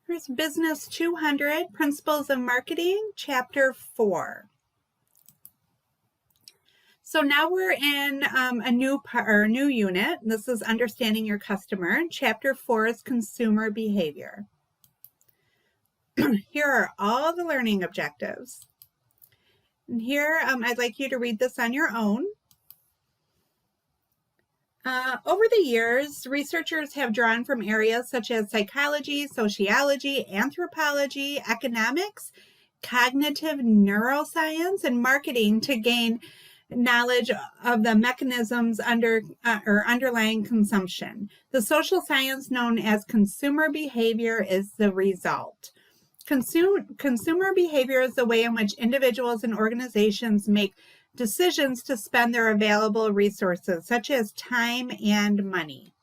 Here's Business 200, Principles of Marketing, Chapter 4. So now we're in a new unit. This is Understanding Your Customer. Chapter 4 is Consumer Behavior. Here are all the learning objectives. And here, I'd like you to read this on your own. Over the years, researchers have drawn from areas such as psychology, sociology, anthropology, economics, cognitive neuroscience, and marketing to gain knowledge of the mechanisms underlying consumption. The social science known as consumer behavior is the result. Consumer behavior is the way in which individuals and organizations make decisions to spend their available resources, such as time and money.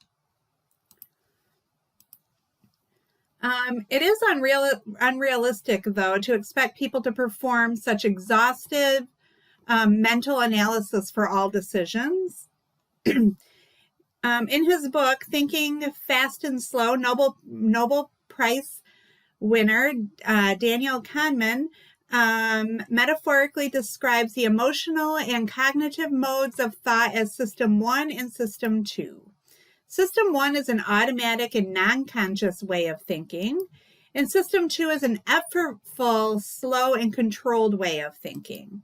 It is unrealistic, though, to expect people to perform such exhaustive mental analysis for all decisions. In his book, Thinking Fast and Slow, Nobel Prize winner Daniel Kahneman metaphorically describes the emotional and cognitive modes of thought as System 1 and System 2. System 1 is an automatic and non-conscious way of thinking, and System 2 is an effortful, slow, and controlled way of thinking.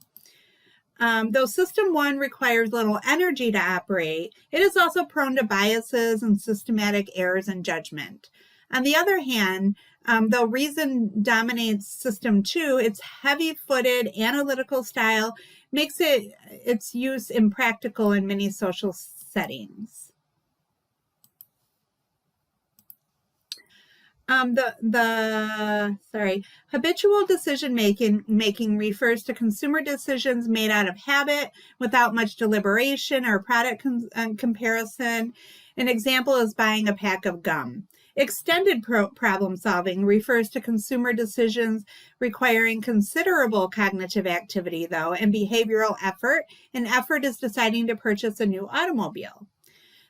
Though System 1 requires little energy to operate, it is also prone to biases and systematic errors in judgment. On the other hand, though reason dominates System 2, its heavy-footed analytical style makes its use impractical in many social settings. Habitual decision making refers to consumer decisions made out of habit without much deliberation or product comparison. An example is buying a pack of gum. Extended problem solving refers to consumer decisions requiring considerable cognitive activity, though, and behavioral effort. An effort is deciding to purchase a new automobile.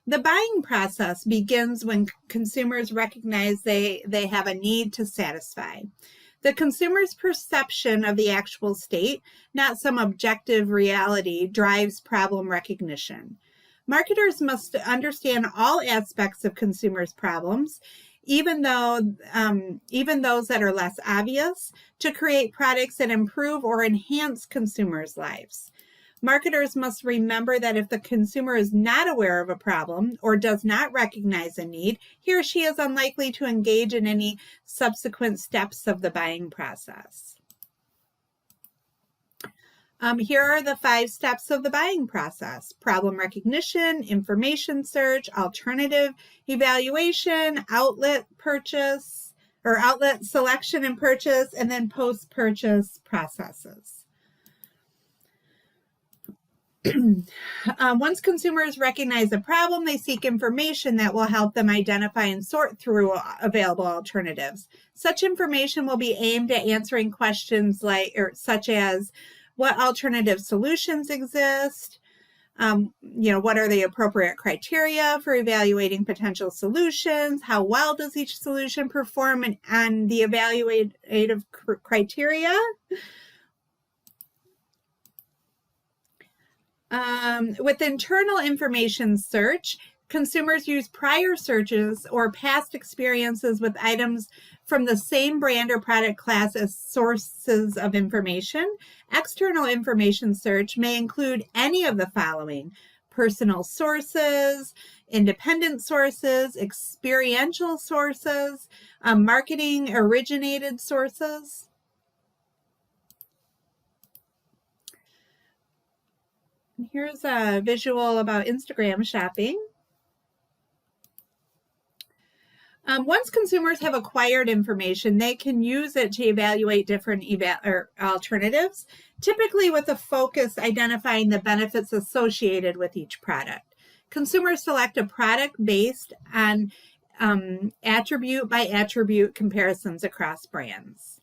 The buying process begins when consumers recognize they have a need to satisfy. The consumer's perception of the actual state, not some objective reality, drives problem recognition. Marketers must understand all aspects of consumers' problems, even those that are less obvious, to create products that improve or enhance consumers' lives. Marketers must remember that if the consumer is not aware of a problem or does not recognize a need, he or she is unlikely to engage in any subsequent steps of the buying process. Here are the 5 steps of the buying process: problem recognition, information search, alternative evaluation, outlet purchase, or outlet selection and purchase, and then post-purchase processes. Once consumers recognize a problem, they seek information that will help them identify and sort through available alternatives. Such information will be aimed at answering questions such as what alternative solutions exist, what are the appropriate criteria for evaluating potential solutions, how well does each solution perform on the evaluative criteria. With internal information search, consumers use prior searches or past experiences with items from the same brand or product class as sources of information. External information search may include any of the following: personal sources, independent sources, experiential sources, marketing originated sources. Here's a visual about Instagram shopping. Once consumers have acquired information, they can use it to evaluate different alternatives, typically with a focus identifying the benefits associated with each product. Consumers select a product based on attribute by attribute comparisons across brands.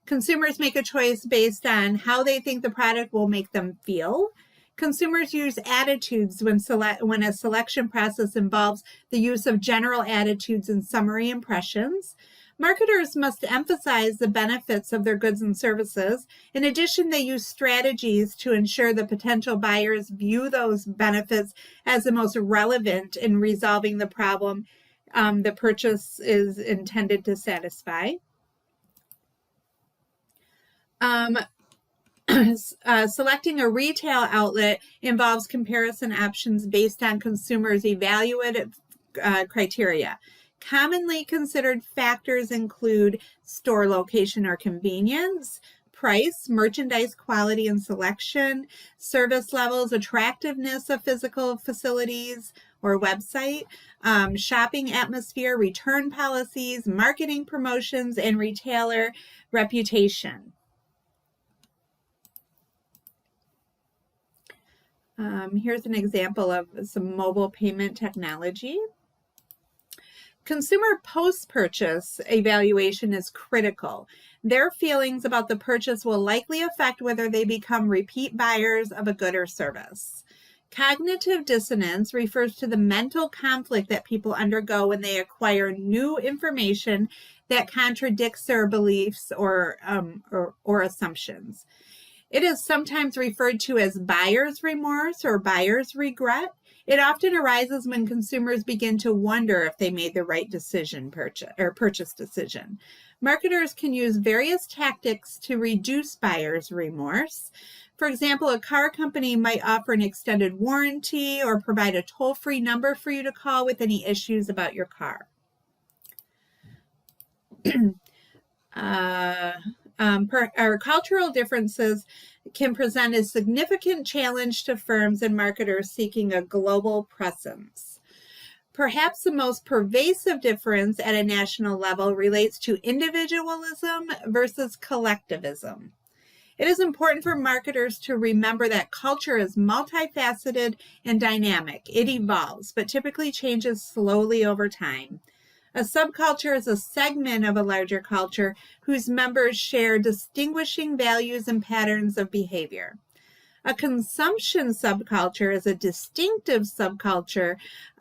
Consumers make a choice based on how they think the product will make them feel. Consumers use attitudes when a selection process involves the use of general attitudes and summary impressions. Marketers must emphasize the benefits of their goods and services. In addition, they use strategies to ensure the potential buyers view those benefits as the most relevant in resolving the problem the purchase is intended to satisfy. Selecting a retail outlet involves comparison options based on consumers' evaluative criteria. Commonly considered factors include store location or convenience, price, merchandise quality and selection, service levels, attractiveness of physical facilities or website, shopping atmosphere, return policies, marketing promotions, and retailer reputation. Here's an example of some mobile payment technology. Consumer post-purchase evaluation is critical. Their feelings about the purchase will likely affect whether they become repeat buyers of a good or service. Cognitive dissonance refers to the mental conflict that people undergo when they acquire new information that contradicts their beliefs or assumptions. It is sometimes referred to as buyer's remorse or buyer's regret. It often arises when consumers begin to wonder if they made the right purchase decision. Marketers can use various tactics to reduce buyer's remorse. For example, a car company might offer an extended warranty or provide a toll-free number for you to call with any issues about your car. Our cultural differences can present a significant challenge to firms and marketers seeking a global presence. Perhaps the most pervasive difference at a national level relates to individualism versus collectivism. It is important for marketers to remember that culture is multifaceted and dynamic. It evolves, but typically changes slowly over time. A subculture is a segment of a larger culture whose members share distinguishing values and patterns of behavior. A consumption subculture is a distinctive subculture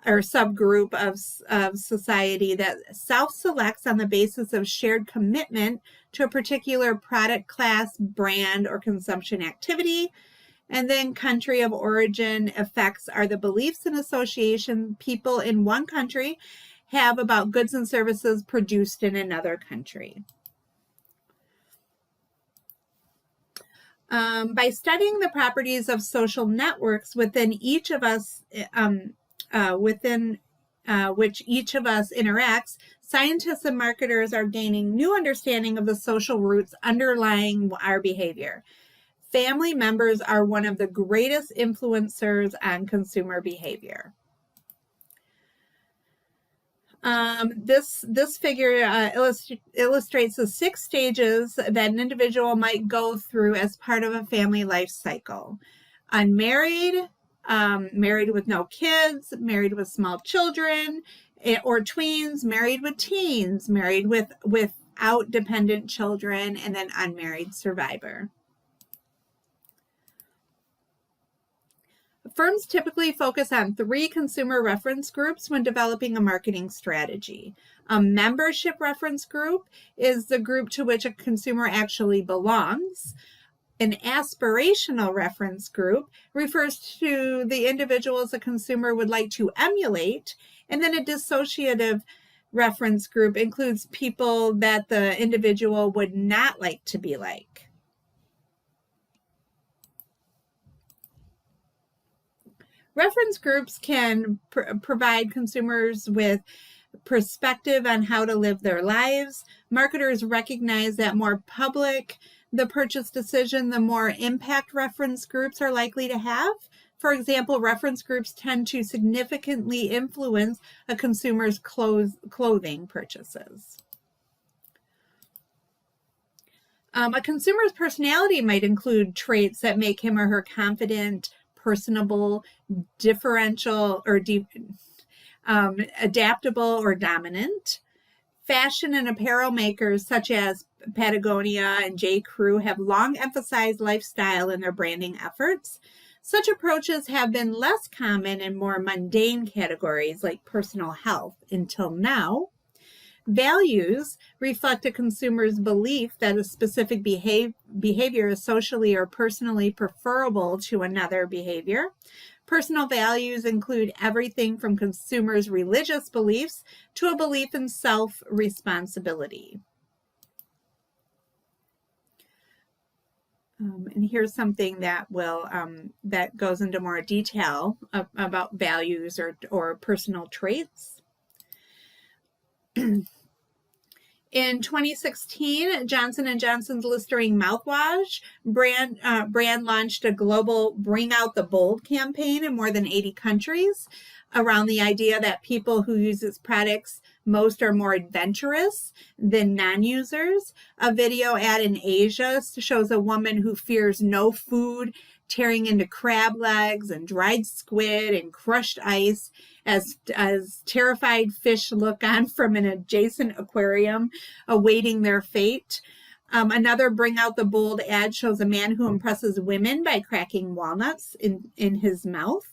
or subgroup of society that self-selects on the basis of shared commitment to a particular product class, brand, or consumption activity. And then country of origin effects are the beliefs and association people in one country have about goods and services produced in another country. By studying the properties of social networks within each of us, which each of us interacts, scientists and marketers are gaining new understanding of the social roots underlying our behavior. Family members are one of the greatest influencers on consumer behavior. This figure illustrates the 6 stages that an individual might go through as part of a family life cycle. Unmarried, married with no kids, married with small children, or tweens, married with teens, married without dependent children, and then unmarried survivor. Firms typically focus on 3 consumer reference groups when developing a marketing strategy. A membership reference group is the group to which a consumer actually belongs. An aspirational reference group refers to the individuals a consumer would like to emulate. And then a dissociative reference group includes people that the individual would not like to be like. Reference groups can provide consumers with perspective on how to live their lives. Marketers recognize that more public the purchase decision, the more impact reference groups are likely to have. For example, reference groups tend to significantly influence a consumer's clothing purchases. A consumer's personality might include traits that make him or her confident, personable, differential, or adaptable or dominant. Fashion and apparel makers such as Patagonia and J. Crew have long emphasized lifestyle in their branding efforts. Such approaches have been less common in more mundane categories like personal health until now. Values reflect a consumer's belief that a specific behavior is socially or personally preferable to another behavior. Personal values include everything from consumers' religious beliefs to a belief in self-responsibility. And here's something that will that goes into more detail about values or personal traits. In 2016, Johnson & Johnson's Listerine mouthwash brand launched a global Bring Out the Bold campaign in more than 80 countries around the idea that people who use its products most are more adventurous than non-users. A video ad in Asia shows a woman who fears no food tearing into crab legs and dried squid and crushed ice as terrified fish look on from an adjacent aquarium awaiting their fate. Another Bring Out the Bold ad shows a man who impresses women by cracking walnuts in his mouth.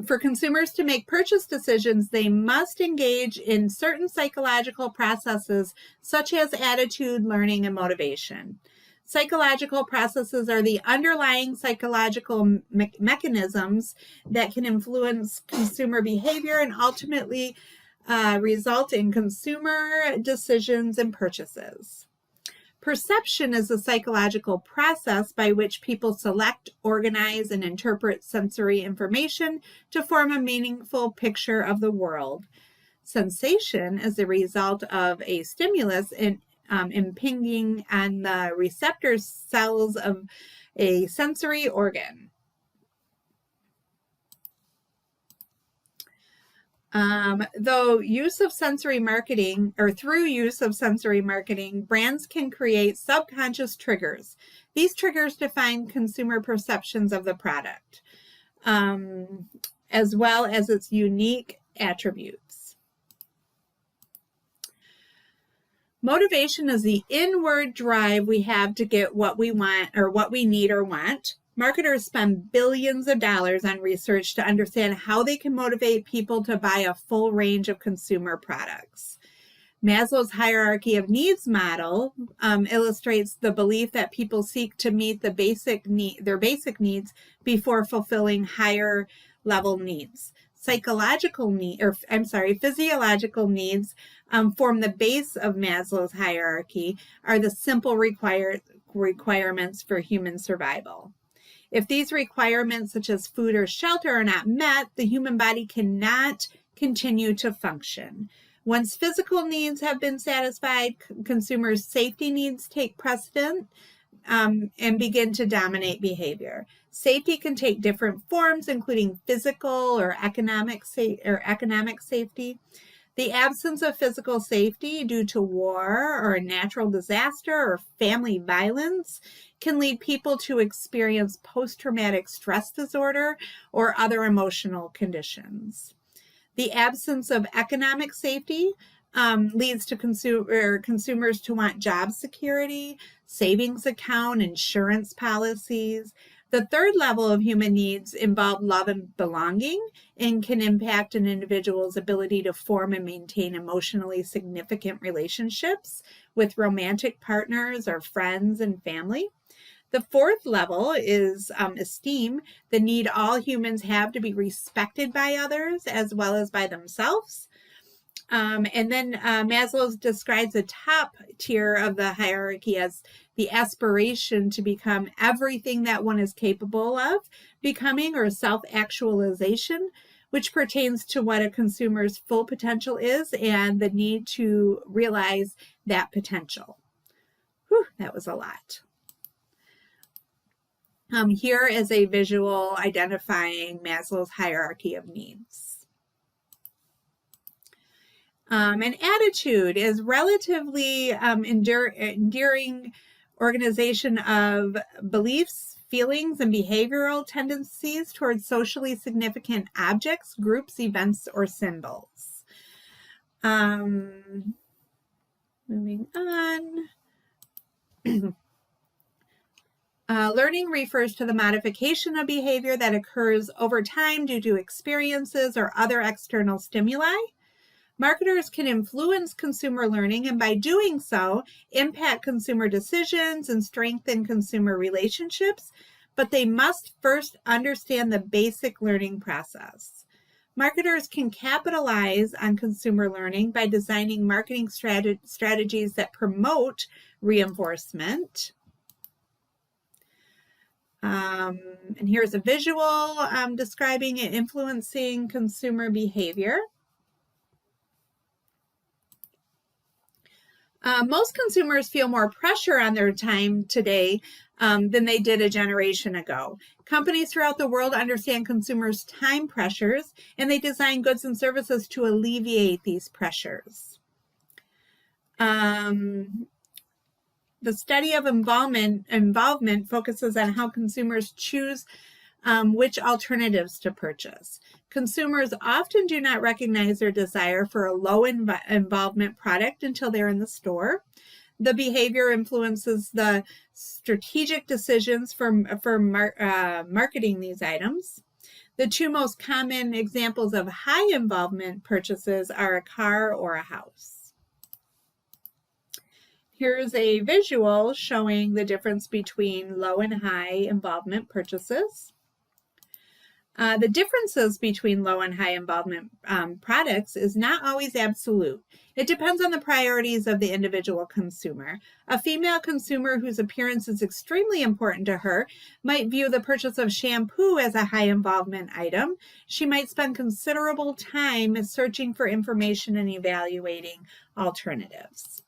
For consumers to make purchase decisions, they must engage in certain psychological processes such as attitude, learning, and motivation. Psychological processes are the underlying psychological mechanisms that can influence consumer behavior and ultimately result in consumer decisions and purchases. Perception is a psychological process by which people select, organize, and interpret sensory information to form a meaningful picture of the world. Sensation is the result of a stimulus impinging on the receptor cells of a sensory organ. Through use of sensory marketing, brands can create subconscious triggers. These triggers define consumer perceptions of the product, as well as its unique attributes. Motivation is the inward drive we have to get what we want or what we need or want. Marketers spend billions of dollars on research to understand how they can motivate people to buy a full range of consumer products. Maslow's hierarchy of needs model illustrates the belief that people seek to meet their basic needs before fulfilling higher level needs. Physiological needs form the base of Maslow's hierarchy, are the simple requirements for human survival. If these requirements, such as food or shelter, are not met, the human body cannot continue to function. Once physical needs have been satisfied, consumers' safety needs take precedent and begin to dominate behavior. Safety can take different forms, including physical or economic safety. The absence of physical safety due to war or a natural disaster or family violence can lead people to experience post-traumatic stress disorder or other emotional conditions. The absence of economic safety leads to consumers to want job security, savings account, insurance policies. The third level of human needs involve love and belonging and can impact an individual's ability to form and maintain emotionally significant relationships with romantic partners or friends and family. The fourth level is esteem, the need all humans have to be respected by others as well as by themselves. And then Maslow describes the top tier of the hierarchy as the aspiration to become everything that one is capable of becoming, or self-actualization, which pertains to what a consumer's full potential is and the need to realize that potential. Whew, that was a lot. Here is a visual identifying Maslow's hierarchy of needs. An attitude is relatively enduring organization of beliefs, feelings, and behavioral tendencies towards socially significant objects, groups, events, or symbols. Moving on. Learning refers to the modification of behavior that occurs over time due to experiences or other external stimuli. Marketers can influence consumer learning and by doing so, impact consumer decisions and strengthen consumer relationships, but they must first understand the basic learning process. Marketers can capitalize on consumer learning by designing marketing strategies that promote reinforcement. And here's a visual describing and influencing consumer behavior. Most consumers feel more pressure on their time today than they did a generation ago. Companies throughout the world understand consumers' time pressures, and they design goods and services to alleviate these pressures. The study of involvement focuses on how consumers choose which alternatives to purchase. Consumers often do not recognize their desire for a low involvement product until they're in the store. The behavior influences the strategic decisions for marketing these items. The two most common examples of high involvement purchases are a car or a house. Here's a visual showing the difference between low and high involvement purchases. The differences between low and high involvement products is not always absolute. It depends on the priorities of the individual consumer. A female consumer whose appearance is extremely important to her might view the purchase of shampoo as a high involvement item. She might spend considerable time searching for information and evaluating alternatives.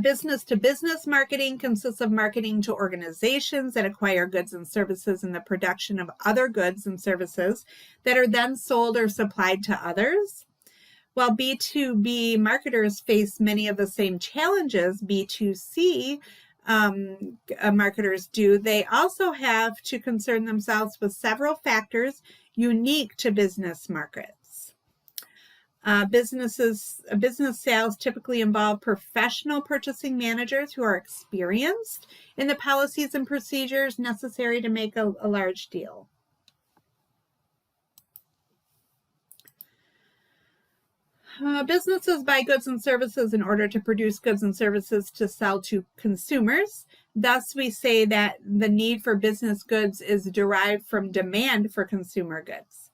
Business-to-business marketing consists of marketing to organizations that acquire goods and services in the production of other goods and services that are then sold or supplied to others. While B2B marketers face many of the same challenges B2C marketers do, they also have to concern themselves with several factors unique to business markets. Business sales typically involve professional purchasing managers who are experienced in the policies and procedures necessary to make a large deal. Businesses buy goods and services in order to produce goods and services to sell to consumers. Thus, we say that the need for business goods is derived from demand for consumer goods.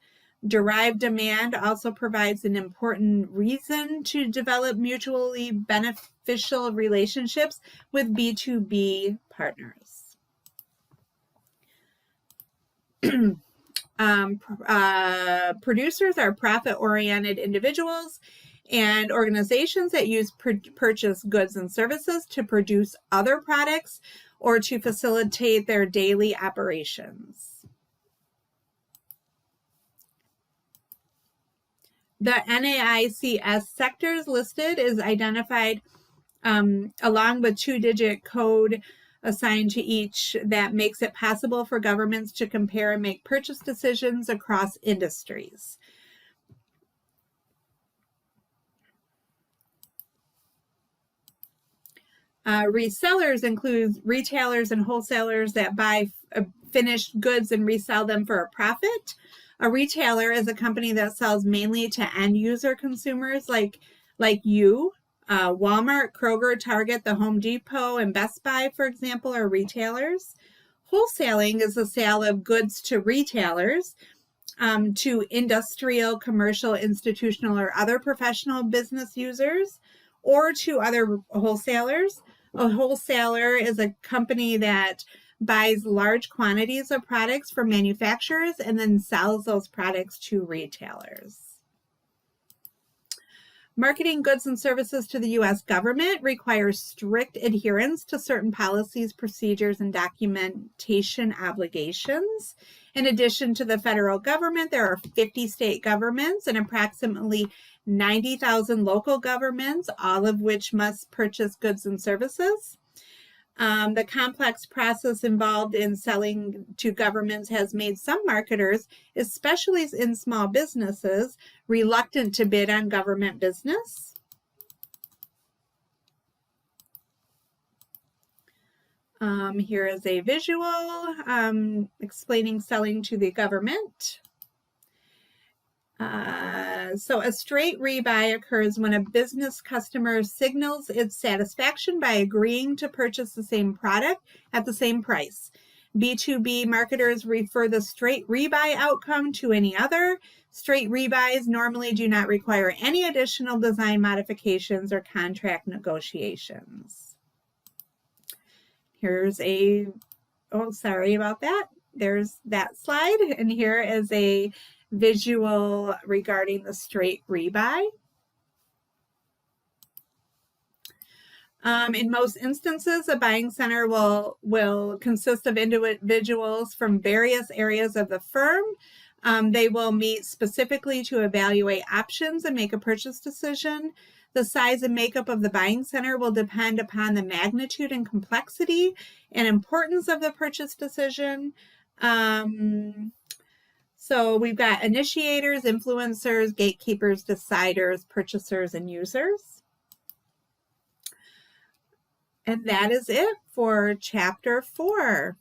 Derived demand also provides an important reason to develop mutually beneficial relationships with B2B partners. Producers are profit-oriented individuals and organizations that use purchase goods and services to produce other products or to facilitate their daily operations. The NAICS sectors listed is identified along with two-digit code assigned to each that makes it possible for governments to compare and make purchase decisions across industries. Resellers include retailers and wholesalers that buy finished goods and resell them for a profit. A retailer is a company that sells mainly to end user consumers like you. Walmart, Kroger, Target, the Home Depot, and Best Buy, for example, are retailers. Wholesaling is the sale of goods to retailers, to industrial, commercial, institutional, or other professional business users, or to other wholesalers. A wholesaler is a company that buys large quantities of products from manufacturers and then sells those products to retailers. Marketing goods and services to the U.S. government requires strict adherence to certain policies, procedures, and documentation obligations. In addition to the federal government, there are 50 state governments and approximately 90,000 local governments, all of which must purchase goods and services. The complex process involved in selling to governments has made some marketers, especially in small businesses, reluctant to bid on government business. Here is a visual explaining selling to the government. So a straight rebuy occurs when a business customer signals its satisfaction by agreeing to purchase the same product at the same price. B2B marketers refer the straight rebuy outcome to any other. Straight rebuys normally do not require any additional design modifications or contract negotiations. Here's sorry about that. There's that slide, and here is a visual regarding the straight rebuy. In most instances, a buying center will consist of individuals from various areas of the firm. They will meet specifically to evaluate options and make a purchase decision. The size and makeup of the buying center will depend upon the magnitude and complexity and importance of the purchase decision. So we've got initiators, influencers, gatekeepers, deciders, purchasers, and users. And that is it for chapter 4.